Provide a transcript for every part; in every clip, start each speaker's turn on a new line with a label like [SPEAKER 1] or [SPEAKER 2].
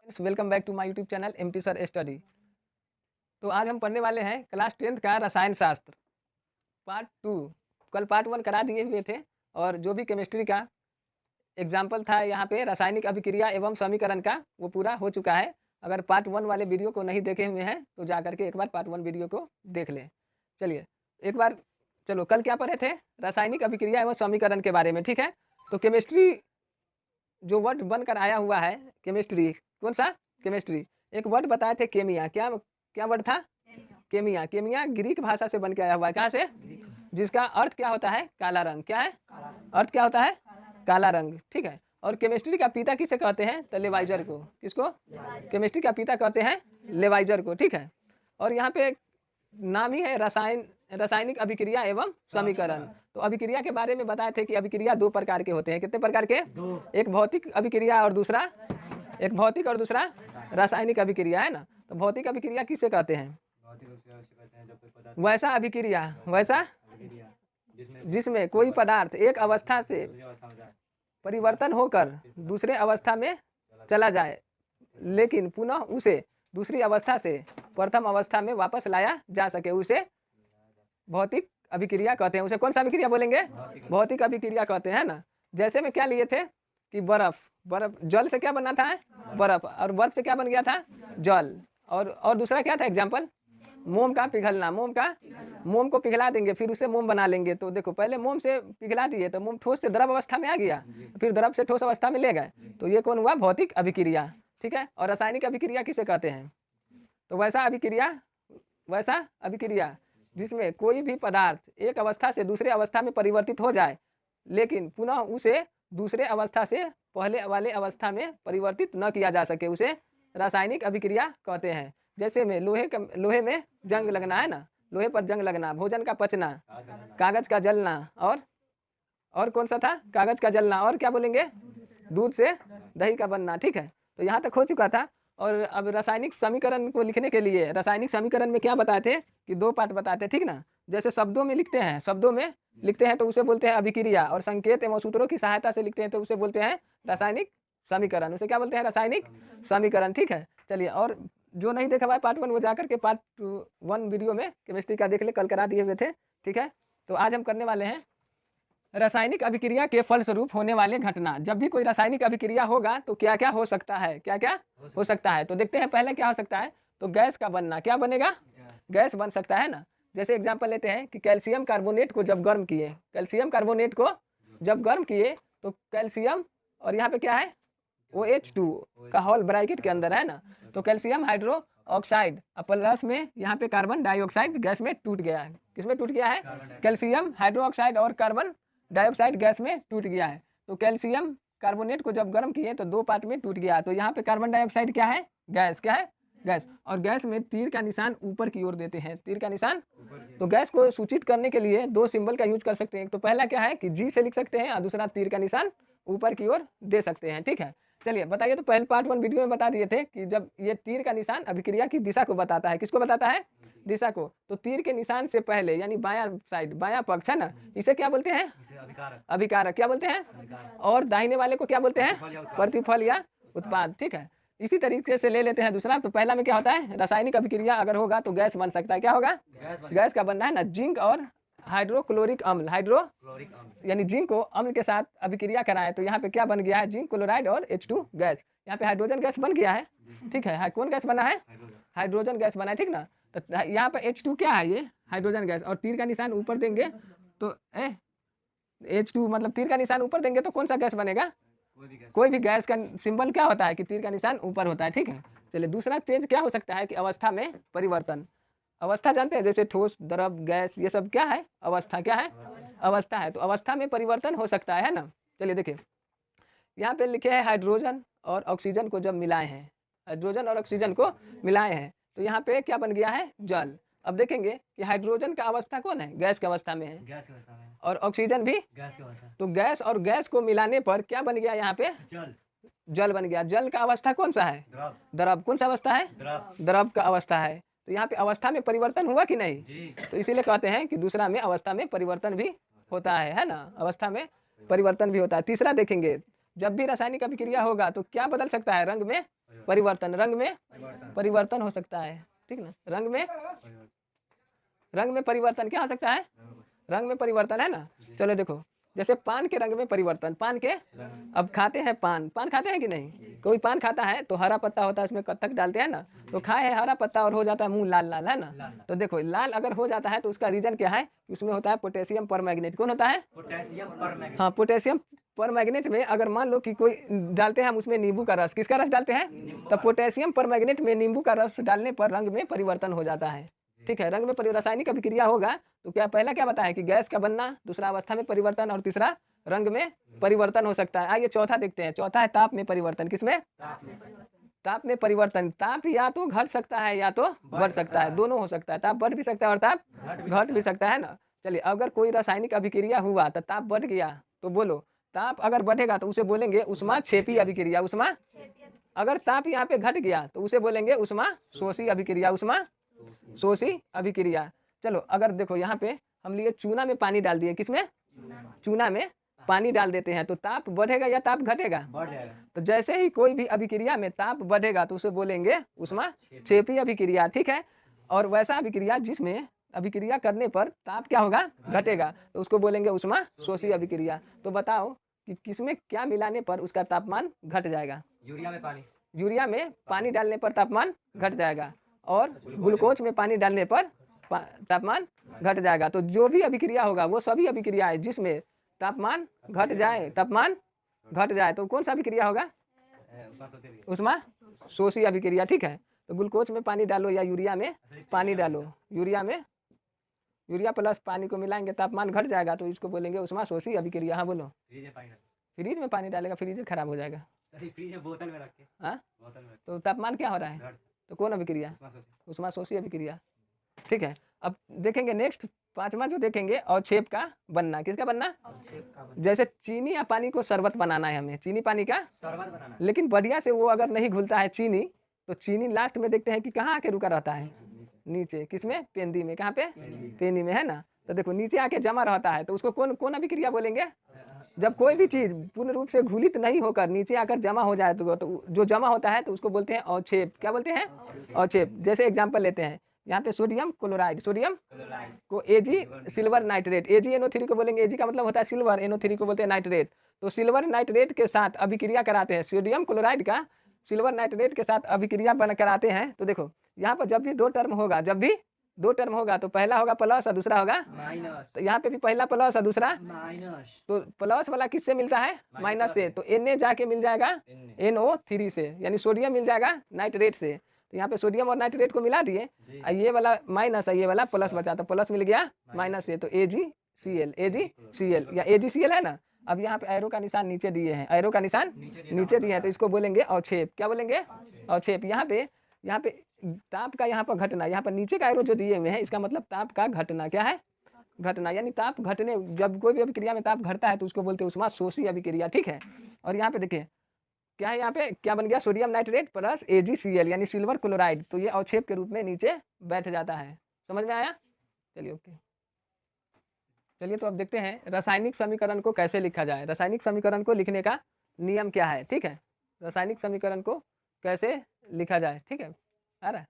[SPEAKER 1] Welcome back to my YouTube channel MT sir study. तो आज हम पढ़ने वाले हैं क्लास 10th का रसायन शास्त्र पार्ट 2। कल पार्ट 1 करा दिए हुए थे और जो भी केमिस्ट्री का एग्जाम्पल था यहाँ पे रासायनिक अभिक्रिया एवं समीकरण का वो पूरा हो चुका है। अगर पार्ट 1 वाले वीडियो को नहीं देखे हुए हैं तो जा करके एक बार पार्ट 1 वीडियो को देख लें। चलिए एक बार चलो कल क्या पढ़े थे, रासायनिक अभिक्रिया एवं समीकरण के बारे में। ठीक है, तो केमिस्ट्री जो वर्ड बनकर आया हुआ है केमिस्ट्री, कौन सा केमिस्ट्री, एक वर्ड बताए थे केमिया। क्या क्या वर्ड था? केमिया। केमिया ग्रीक भाषा से बन के आया हुआ है। कहाँ से? जिसका अर्थ क्या होता है? काला रंग। क्या है अर्थ? क्या होता है? काला रंग। ठीक है, और केमिस्ट्री का पिता किसे कहते हैं? तो लेवाइजर को। किसको? केमिस्ट्री का पिता कहते हैं लेवाइजर को। ठीक है, और यहाँ पे नाम ही है रासायनिक अभिक्रिया एवं समीकरण। तो अभिक्रिया के बारे में बताए थे कि अभिक्रिया दो प्रकार के होते हैं। कितने प्रकार के? दो। एक भौतिक अभिक्रिया और दूसरा रासायनिक अभिक्रिया, है ना। तो भौतिक अभिक्रिया किसे कहते हैं? वैसा अभिक्रिया, वैसा जिसमें कोई पदार्थ एक अवस्था से परिवर्तन होकर दूसरे अवस्था में चला जाए लेकिन पुनः उसे दूसरी अवस्था से प्रथम अवस्था में वापस लाया जा सके, उसे भौतिक अभिक्रिया कहते हैं। उसे कौन सा अभिक्रिया बोलेंगे? भौतिक अभिक्रिया कहते हैं ना। जैसे में क्या लिए थे कि बर्फ जल से क्या बनना था? बर्फ, और बर्फ से क्या बन गया था? जल। और दूसरा क्या था एग्जाम्पल? मोम का पिघलना। मोम को पिघला देंगे फिर उसे मोम बना लेंगे। तो देखो पहले मोम से पिघला दिए तो मोम ठोस से द्रव अवस्था में आ गया, फिर द्रव से ठोस अवस्था में ले गए, तो ये कौन हुआ? भौतिक अभिक्रिया। ठीक है, और रासायनिक अभिक्रिया किसे कहते हैं? तो वैसा अभिक्रिया जिसमें कोई भी पदार्थ एक अवस्था से दूसरे अवस्था में परिवर्तित हो जाए लेकिन पुनः उसे दूसरे अवस्था से पहले वाले अवस्था में परिवर्तित न किया जा सके, उसे रासायनिक अभिक्रिया कहते हैं। जैसे में लोहे में जंग लगना, है ना, लोहे पर जंग लगना, भोजन का पचना, कागज का जलना, और कौन सा था? कागज का जलना, और क्या बोलेंगे? दूध से दही का बनना। ठीक है, तो यहाँ तक हो चुका था। और अब रासायनिक समीकरण को लिखने के लिए रासायनिक समीकरण में क्या बताए थे कि दो पार्ट बताए थे। ठीक ना, जैसे शब्दों में लिखते हैं तो उसे बोलते हैं अभिक्रिया, और संकेत एवं सूत्रों की सहायता से लिखते हैं तो उसे बोलते हैं रासायनिक समीकरण। उसे क्या बोलते हैं? रासायनिक समीकरण। ठीक है, चलिए, और जो नहीं देखा हुआ है पार्ट 1 वो जाकर के पार्ट 1 वीडियो में केमिस्ट्री का देख ले, कल करा दिए हुए थे। ठीक है, तो आज हम करने वाले हैं रासायनिक अभिक्रिया के फलस्वरूप होने वाले घटना। जब भी कोई रासायनिक अभिक्रिया होगा तो क्या क्या हो सकता है, क्या क्या हो सकता है। तो देखते हैं पहले क्या हो सकता है। तो गैस का बनना, क्या बनेगा? गैस बन सकता है ना। जैसे एग्जांपल लेते हैं कि कैल्शियम कार्बोनेट को जब गर्म किए, तो कैल्शियम, और यहाँ पे क्या है? OH2 का होल ब्रैकेट के अंदर, है ना। तो कैल्शियम हाइड्रो ऑक्साइड प्लस में यहाँ पे कार्बन डाइऑक्साइड गैस में टूट गया है। किसमें टूट गया है? कैल्शियम हाइड्रोक्साइड और कार्बन डाइऑक्साइड गैस में टूट गया है। तो कैल्शियम कार्बोनेट को जब गर्म किए तो दो पार्ट में टूट गया। तो यहाँ पे कार्बन डाइऑक्साइड क्या है? गैस। क्या है? गैस। और गैस में तीर का निशान ऊपर की ओर देते हैं, तीर का निशान। तो गैस को सूचित करने के लिए दो सिंबल का यूज कर सकते हैं। तो पहला क्या है कि G से लिख सकते हैं और दूसरा तीर का निशान ऊपर की ओर दे सकते हैं। ठीक है, चलिए बताइए। तो पहले पार्ट 1 वीडियो में बता दिए थे कि जब ये तीर का निशान अभिक्रिया की दिशा को बताता है। किसको बताता है? दिशा को। तो तीर के निशान से पहले यानी बायां साइड, बायां पक्ष, है ना, इसे क्या बोलते हैं? अभिकारक। क्या बोलते हैं? और दाहिने वाले को क्या बोलते हैं? प्रतिफल या उत्पाद। ठीक है, इसी तरीके से ले लेते हैं दूसरा। तो पहला में क्या होता है? रासायनिक अभिक्रिया अगर होगा तो गैस बन सकता है। क्या होगा? गैस का बनना, है ना। जिंक और हाइड्रोक्लोरिक अम्ल, यानी जिंक को अम्ल के साथ अभिक्रिया कराए तो यहाँ पे क्या बन गया है? जिंक क्लोराइड और H2 गैस। यहाँ पे हाइड्रोजन गैस बन गया है। ठीक है, कौन गैस बना है? हाइड्रोजन गैस बना है। ठीक ना, तो यहाँ पे H2 क्या है? ये हाइड्रोजन गैस। और तीर का निशान ऊपर देंगे तो H2 मतलब तीर का निशान ऊपर देंगे तो कौन सा गैस बनेगा? कोई भी गैस का सिंबल क्या होता है कि तीर का निशान ऊपर होता है। ठीक है, चलिए दूसरा चेंज क्या हो सकता है कि अवस्था में परिवर्तन। अवस्था जानते हैं, जैसे ठोस, द्रव, गैस, ये सब क्या है? अवस्था। क्या है? अवस्था है। तो अवस्था में परिवर्तन हो सकता है ना। चलिए देखिए, यहाँ पे लिखे हैं हाइड्रोजन और ऑक्सीजन को जब मिलाए हैं, हाइड्रोजन और ऑक्सीजन को मिलाए हैं तो यहाँ पे क्या बन गया है? जल। अब देखेंगे कि हाइड्रोजन का अवस्था कौन है? गैस की अवस्था में है, और ऑक्सीजन भी गैस की अवस्था। तो गैस और गैस को मिलाने पर क्या बन गया? यहाँ पे जल बन गया। जल का अवस्था कौन सा है? द्रव। कौन सा अवस्था है? द्रव का अवस्था है। तो यहाँ पे अवस्था में परिवर्तन हुआ कि नहीं? तो इसीलिए कहते हैं कि दूसरा में अवस्था में परिवर्तन भी होता है ना। अवस्था में परिवर्तन भी होता है। तीसरा देखेंगे, जब भी रासायनिक अभिक्रिया होगा तो क्या बदल सकता है? रंग में परिवर्तन, रंग में परिवर्तन हो सकता है, ठीक ना। रंग में परिवर्तन क्या हो सकता है, रंग में परिवर्तन है ना। चलो देखो, जैसे पान के रंग में परिवर्तन, पान के अब खाते हैं पान, पान खाते हैं कि नहीं, कोई पान खाता है तो हरा पत्ता होता है उसमें कत्थक डालते हैं ना, तो खाए है हरा पत्ता और हो जाता है मुंह लाल लाल, है ना। तो देखो लाल अगर हो जाता है तो उसका रीजन क्या है, उसमें होता है पोटेशियम परमैंगनेट। कौन होता है, हाँ पोटेशियम परमैंगनेट में अगर मान लो कि कोई डालते हैं हम उसमें नींबू का रस, किसका रस डालते हैं, तो पोटेशियम परमैंगनेट में नींबू का रस डालने पर रंग में परिवर्तन हो जाता है, ठीक है। रंग में रासायनिक अभिक्रिया होगा तो क्या पहला क्या बताया कि गैस का बनना, दूसरा अवस्था में परिवर्तन और तीसरा रंग में परिवर्तन हो सकता है। आइए चौथा देखते हैं, चौथा है ताप में परिवर्तन। किसमें, ताप में परिवर्तन। ताप या तो घट सकता है या तो बढ़ सकता है, दोनों हो सकता है, ताप बढ़ भी सकता है और ताप घट भी सकता है ना। चलिए अगर कोई रासायनिक अभिक्रिया हुआ तो ताप बढ़ गया तो बोलो, ताप अगर बढ़ेगा तो उसे बोलेंगे उष्मा क्षेपी अभिक्रिया, उष्मा। अगर ताप यहाँ पे घट गया तो उसे बोलेंगे उष्मा शोषी अभिक्रिया, उष्मा शोषी अभिक्रिया। चलो अगर देखो यहाँ पे हम लिए चूना में पानी डाल दिए, किसमें, चूना में पानी डाल देते हैं तो ताप बढ़ेगा या ताप घटेगा, तो जैसे ही कोई भी अभिक्रिया में ताप बढ़ेगा तो उसे बोलेंगे उष्मा क्षेपी अभिक्रिया, ठीक है। और वैसा अभिक्रिया जिसमें अभिक्रिया करने पर ताप क्या होगा, घटेगा, तो उसको बोलेंगे उष्मा शोषी अभिक्रिया। तो बताओ कि किसमें क्या मिलाने पर उसका तापमान घट जाएगा, यूरिया में पानी डालने पर तापमान घट जाएगा और ग्लूकोज में पानी डालने पर तापमान घट जाएगा। तो जो भी अभिक्रिया होगा वो सभी अभिक्रियाएं जिसमें तापमान घट जाए, तापमान घट जाए, तो कौन सा अभिक्रिया होगा, उष्मा शोषी अभिक्रिया, ठीक है। तो ग्लूकोज में पानी डालो या यूरिया में पानी डालो, यूरिया में यूरिया प्लस पानी को मिलाएंगे तापमान घट जाएगा तो इसको बोलेंगे उष्मा शोषी अभिक्रिया। हाँ बोलो, फ्रिज में पानी डालेगा, फ्रिज खराब हो जाएगा, बोतल में रख के, हाँ तो तापमान क्या हो रहा है, तो कौन अभिक्रिया, उष्मा शोषी अभिक्रिया, ठीक है। अब देखेंगे नेक्स्ट पांचवा जो देखेंगे, अवक्षेप का बनना। किसका बनना, जैसे चीनी या पानी को शरबत बनाना है हमें, चीनी पानी का शरबत बनाना, लेकिन बढ़िया से वो अगर नहीं घुलता है चीनी, तो चीनी लास्ट में देखते हैं कि कहाँ आके रुका रहता है, नीचे, किसमें, पेंदी में, कहाँ पे, पेंदी में, है ना। तो देखो नीचे आके जमा रहता है तो उसको कौन कौन अभिक्रिया बोलेंगे, जब कोई भी चीज पूर्ण रूप से घुलित नहीं होकर नीचे आकर जमा हो जाए तो जो जमा होता है तो उसको बोलते हैं अवक्षेप। क्या बोलते हैं, अवक्षेप। जैसे एग्जांपल लेते हैं यहाँ पे सोडियम क्लोराइड, सोडियम को Ag सिल्वर नाइट्रेट, AgNO3 को बोलेंगे, Ag का मतलब होता है सिल्वर, NO3 को बोलते हैं नाइट्रेट। तो सिल्वर नाइट्रेट के साथ अभिक्रिया कराते हैं, सोडियम क्लोराइड का सिल्वर नाइट्रेट के साथ अभिक्रिया बना कराते हैं। तो देखो यहाँ पर जब भी दो टर्म होगा, जब भी दो टर्म होगा तो पहला होगा प्लस और दूसरा होगा माइनस। तो यहाँ पे भी पहला प्लस और दूसरा माइनस, तो प्लस वाला किससे मिलता है, माइनस से, तो Na जाके मिल जाएगा NO3 से, यानी सोडियम मिल जाएगा नाइट्रेट से। तो यहाँ पे सोडियम और नाइट्रेट को मिला दिए, ये वाला माइनस, ये वाला प्लस बचा, तो प्लस मिल गया माइनस से, तो AgCl, AgCl या AgCl है ना। अब यहाँ पे एरो का निशान नीचे दिए हैं, एरो का निशान नीचे दिए हैं, तो इसको बोलेंगे अवक्षेप। क्या बोलेंगे, अवक्षेप। यहाँ पे ताप का यहाँ पर घटना, यहाँ पर नीचे का एरो जो दिए हुए हैं इसका मतलब ताप का घटना, क्या है, घटना, यानी ताप घटने, जब कोई भी अभिक्रिया में ताप घटता है तो उसको बोलते हैं उष्मा शोषी अभिक्रिया, ठीक है। और यहाँ पे देखिए क्या है, यहाँ पे क्या बन गया, सोडियम नाइट्रेट प्लस AgCl यानी सिल्वर क्लोराइड, तो ये अवक्षेप के रूप में नीचे बैठ जाता है। समझ में आया, चलिए ओके। चलिए तो अब देखते हैं रासायनिक समीकरण को कैसे लिखा जाए, रासायनिक समीकरण को लिखने का नियम क्या है, ठीक है। रासायनिक समीकरण को कैसे लिखा जाए, ठीक है, आ रहा है,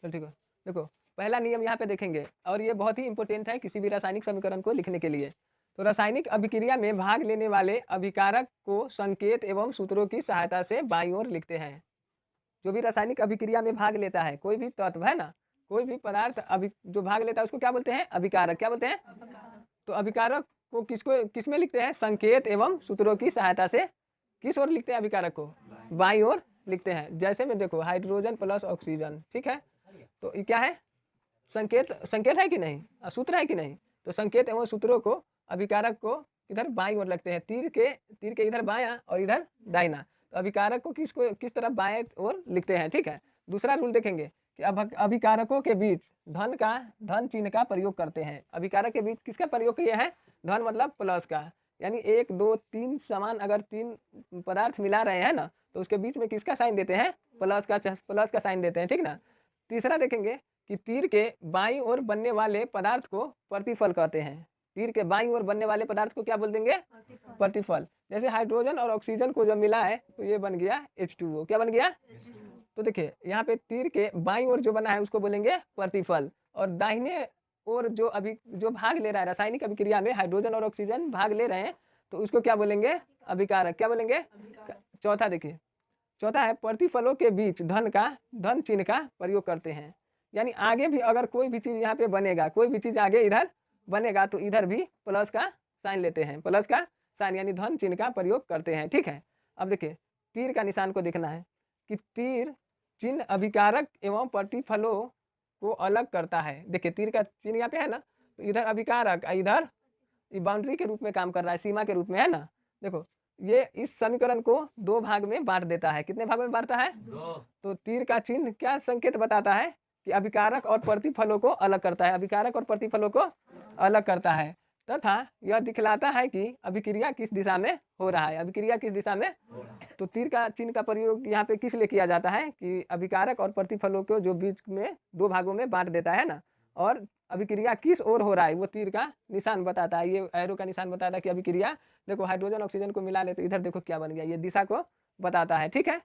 [SPEAKER 1] चलो ठीक है। देखो पहला नियम यहाँ पे देखेंगे और ये बहुत ही इंपॉर्टेंट है किसी भी रासायनिक समीकरण को लिखने के लिए। तो रासायनिक अभिक्रिया में भाग लेने वाले अभिकारक को संकेत एवं सूत्रों की सहायता से बाईं ओर लिखते हैं। जो भी रासायनिक अभिक्रिया में भाग लेता है, कोई भी तत्व है ना, कोई भी पदार्थ जो भाग लेता है उसको क्या बोलते हैं, अभिकारक। क्या बोलते हैं, तो अभिकारक को किस में लिखते हैं, संकेत एवं सूत्रों की सहायता से किस ओर लिखते हैं, अभिकारक को बाईं ओर लिखते हैं। जैसे में देखो हाइड्रोजन प्लस ऑक्सीजन, ठीक है, तो ये क्या है, संकेत है कि नहीं, सूत्र है कि नहीं, तो संकेत एवं सूत्रों को अभिकारक को इधर बाईं ओर लगते हैं, तीर के इधर बायां और इधर दाहिना, तो अभिकारक को किस तरफ बाएं ओर लिखते हैं, ठीक है। दूसरा रूल देखेंगे कि अभिकारकों के बीच धन चिन्ह का प्रयोग करते हैं। अभिकारक के बीच किसका प्रयोग किया है, धन मतलब प्लस का, यानी 1 2 3 समान अगर 3 पदार्थ मिला रहे हैं ना तो उसके बीच में किसका साइन देते हैं, प्लस का साइन देते हैं, ठीक ना। तीसरा देखेंगे कि तीर के बाईं ओर बनने वाले पदार्थ को प्रतिफल कहते हैं। तीर के बाईं ओर बनने वाले पदार्थ को क्या बोल देंगे? प्रतिफल। जैसे हाइड्रोजन और ऑक्सीजन को जब मिला है तो ये बन गया H2O। क्या बन गया? तो देखिए यहाँ पे तीर के बाईं ओर जो बना है उसको बोलेंगे प्रतिफल, और दाहिने ओर जो अभी जो भाग ले रहा है रासायनिक अभिक्रिया में हाइड्रोजन और ऑक्सीजन भाग ले रहे हैं तो उसको क्या बोलेंगे? अभिकारक। क्या बोलेंगे? चौथा देखिए, चौथा है प्रतिफलों के बीच धन चिन्ह का प्रयोग करते हैं। यानी आगे भी अगर कोई भी चीज यहाँ पे बनेगा, कोई भी चीज आगे इधर बनेगा तो इधर भी प्लस का साइन लेते हैं, प्लस का साइन यानी धन चिन्ह का प्रयोग करते हैं। ठीक है, अब देखिए तीर का निशान को देखना है कि तीर चिन्ह अभिकारक एवं प्रतिफलों को अलग करता है। देखिए तीर का चिन्ह यहाँ पे है ना, तो इधर अभिकारक, इधर बाउंड्री के रूप में काम कर रहा है, सीमा के रूप में, है ना। देखो ये इस समीकरण को दो भाग में बांट देता है। कितने भाग में बांटता है? दो। तो तीर का चिन्ह क्या संकेत बताता है? कि अभिकारक और प्रतिफलों को अलग करता है, अभिकारक और प्रतिफलों को अलग करता है, तथा यह दिखलाता है कि अभिक्रिया किस दिशा में हो रहा है, अभिक्रिया किस दिशा में। तो तीर का चिन्ह का प्रयोग यहाँ पे किस लिए किया जाता है? कि अभिकारक और प्रतिफलों को जो बीच में दो भागों में बांट देता है ना, और अभिक्रिया किस ओर हो रहा है वो तीर का निशान बताता है। ये एरो का निशान बताता है कि अभिक्रिया, देखो हाइड्रोजन ऑक्सीजन को मिला ले तो इधर देखो क्या बन गया, ये दिशा को बताता है। ठीक है,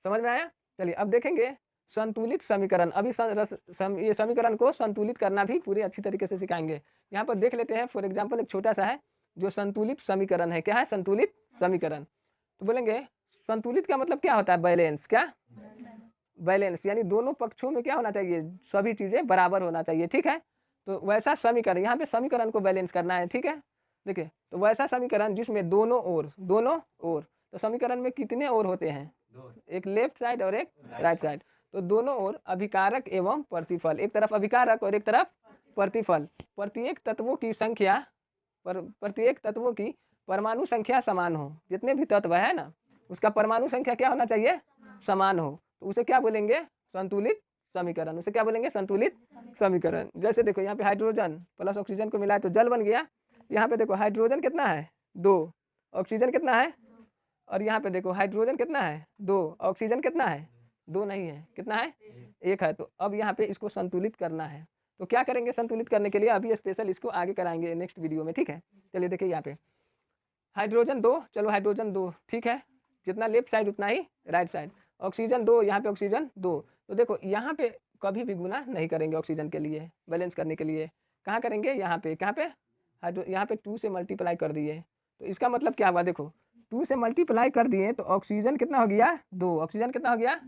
[SPEAKER 1] समझ में आया? चलिए अब देखेंगे संतुलित समीकरण। अभी ये समीकरण को संतुलित करना भी पूरी अच्छी तरीके से सिखाएंगे। यहाँ पर देख लेते हैं, फॉर एग्जाम्पल एक छोटा सा है जो संतुलित समीकरण है। क्या है? संतुलित समीकरण। तो बोलेंगे संतुलित का मतलब क्या होता है? बैलेंस। क्या? बैलेंस यानी दोनों पक्षों में क्या होना चाहिए? सभी चीजें बराबर होना चाहिए। ठीक है, तो वैसा समीकरण, यहाँ पे समीकरण को बैलेंस करना है। ठीक है, देखिए तो वैसा समीकरण जिसमें दोनों ओर, तो समीकरण में कितने ओर होते हैं? एक लेफ्ट साइड और एक राइट साइड। तो दोनों ओर अभिकारक एवं प्रतिफल, एक तरफ अभिकारक और एक तरफ प्रतिफल। प्रत्येक तत्वों की संख्या, प्रत्येक तत्वों की परमाणु संख्या समान हो। जितने भी तत्व है ना उसका परमाणु संख्या क्या होना चाहिए? समान हो। तो उसे क्या बोलेंगे? संतुलित समीकरण। उसे क्या बोलेंगे? संतुलित समीकरण। जैसे देखो यहाँ पे हाइड्रोजन प्लस ऑक्सीजन को मिलाए तो जल बन गया। यहाँ पे देखो हाइड्रोजन कितना है? 2, ऑक्सीजन कितना है? और यहाँ पे देखो हाइड्रोजन कितना है? 2, ऑक्सीजन कितना है? 2 नहीं है, कितना है? 1 है। तो अब यहाँ पे इसको संतुलित करना है। तो क्या करेंगे संतुलित करने के लिए? अभी स्पेशल इसको आगे कराएंगे नेक्स्ट वीडियो में। ठीक है, चलिए देखिए यहाँ पे हाइड्रोजन 2, चलो हाइड्रोजन 2, ठीक है, जितना लेफ्ट साइड उतना ही राइट साइड। ऑक्सीजन 2, यहाँ पे ऑक्सीजन 2। तो देखो यहाँ पे कभी भी गुना नहीं करेंगे ऑक्सीजन के लिए, बैलेंस करने के लिए। कहाँ करेंगे? यहाँ पे। कहाँ पे? यहाँ पे 2 से मल्टीप्लाई कर दिए। तो इसका मतलब क्या हुआ? देखो 2 से मल्टीप्लाई कर दिए तो ऑक्सीजन कितना हो गया? 2। ऑक्सीजन कितना हो गया?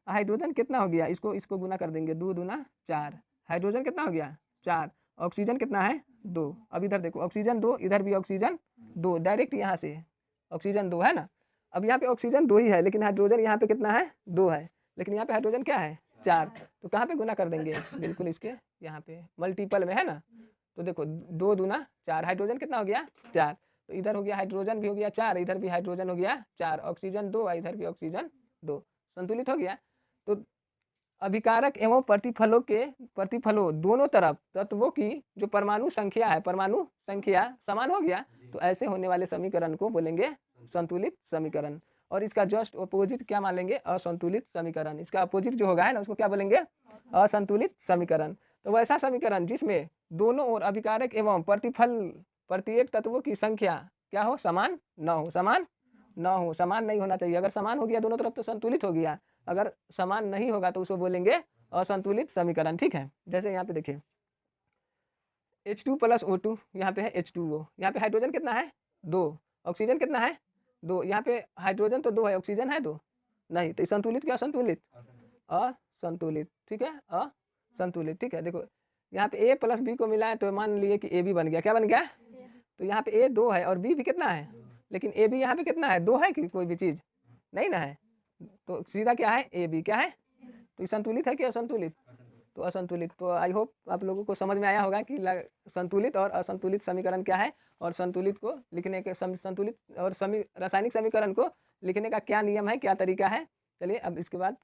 [SPEAKER 1] हाइड्रोजन कितना हो गया? इसको गुना कर देंगे, 2 दूना 4। हाइड्रोजन कितना हो गया? 4। ऑक्सीजन कितना है? 2। अब इधर देखो ऑक्सीजन 2, इधर भी ऑक्सीजन 2, डायरेक्ट यहाँ से ऑक्सीजन 2 है ना। अब यहाँ पे ऑक्सीजन 2 ही है, लेकिन हाइड्रोजन यहाँ पे कितना है? 2 है, लेकिन यहाँ पे हाइड्रोजन क्या है? 4। तो कहाँ पे गुना कर देंगे? बिल्कुल इसके यहाँ पे मल्टीपल में, है ना। तो देखो 2 दूना 4, हाइड्रोजन कितना हो गया? 4। तो इधर हो गया हाइड्रोजन भी हो गया 4, इधर भी हाइड्रोजन हो गया 4, ऑक्सीजन 2, इधर भी ऑक्सीजन 2, संतुलित हो गया। तो अभिकारक एवं प्रतिफलों दोनों तरफ तत्वों की जो परमाणु संख्या है, परमाणु संख्या समान हो गया। तो ऐसे होने वाले समीकरण को बोलेंगे संतुलित समीकरण। और इसका जस्ट अपोजिट क्या मान लेंगे? असंतुलित समीकरण। इसका अपोजिट जो होगा है ना उसको क्या बोलेंगे? असंतुलित समीकरण। तो वैसा समीकरण जिसमें दोनों ओर अभिकारक एवं प्रतिफल प्रत्येक तत्वों की संख्या क्या हो? समान न हो, समान न हो, समान नहीं होना चाहिए। अगर समान हो गया दोनों तरफ तो संतुलित हो गया, अगर समान नहीं होगा तो उसको बोलेंगे असंतुलित समीकरण। ठीक है, जैसे यहाँ पे देखिए H2 + O2, यहाँ पे है H2O, यहाँ पे हाइड्रोजन कितना है? 2, ऑक्सीजन कितना है? 2। यहाँ पे हाइड्रोजन तो 2 है, ऑक्सीजन है 2 नहीं। तो संतुलित क्या? असंतुलित? असंतुलित। ठीक है, असंतुलित। ठीक है, देखो यहाँ पे A + B को मिला है तो मान लिए कि AB बन गया। क्या बन गया? तो यहाँ पे A 2 है और B भी कितना है? लेकिन AB यहाँ पे कितना है? 2 है कि कोई भी चीज़ नहीं ना है, तो सीधा क्या है? AB क्या है? तो ये संतुलित है कि असंतुलित? तो असंतुलित। तो आई होप आप लोगों को समझ में आया होगा कि संतुलित और असंतुलित समीकरण क्या है, और संतुलित को लिखने के संतुलित और रासायनिक समीकरण को लिखने का क्या नियम है, क्या तरीका है। चलिए अब इसके बाद